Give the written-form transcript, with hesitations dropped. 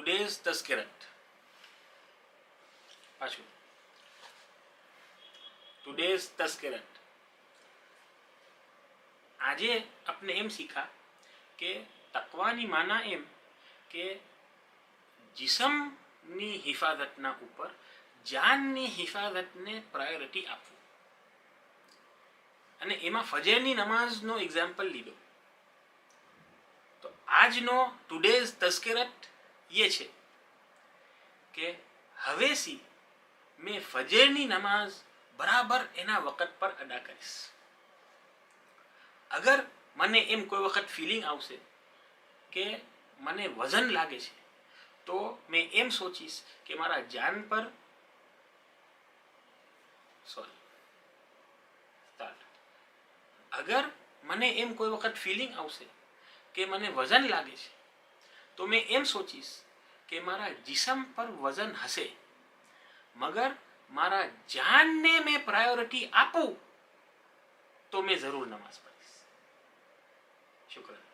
today's तस्करत पाछू today's तस्करत આજે આપણે એમ શીખા કે તકવાની માના એમ કે जिस्मની હિફાજતના ઉપર જાનની હિફાજતને પ્રાયોરિટી આપવું અને એમાં ફજરની નમાઝનો એક્ઝામ્પલ લીધો તો આજનો ટુડેઝ તસ્કરત ये છે કે હવેથી મેં ફજરની નમાઝ બરાબર એના વખત પર અદા કરીશ. અગર મને એમ કોઈ વખત ફિલિંગ આવશે કે મને વજન લાગે છે તો મેં એમ સોચીશ કે મારા જાન પર અગર મને એમ કોઈ વખત ફિલિંગ આવશે કે મને વજન લાગે છે તો મેં એમ સોચીશ કે મારા જિસ્મ પર વજન હશે મગર મારા જાનને મેં પ્રાયોરિટી આપું તો મેં જરૂર નમાઝ પઢીશ. શુક્રિયા.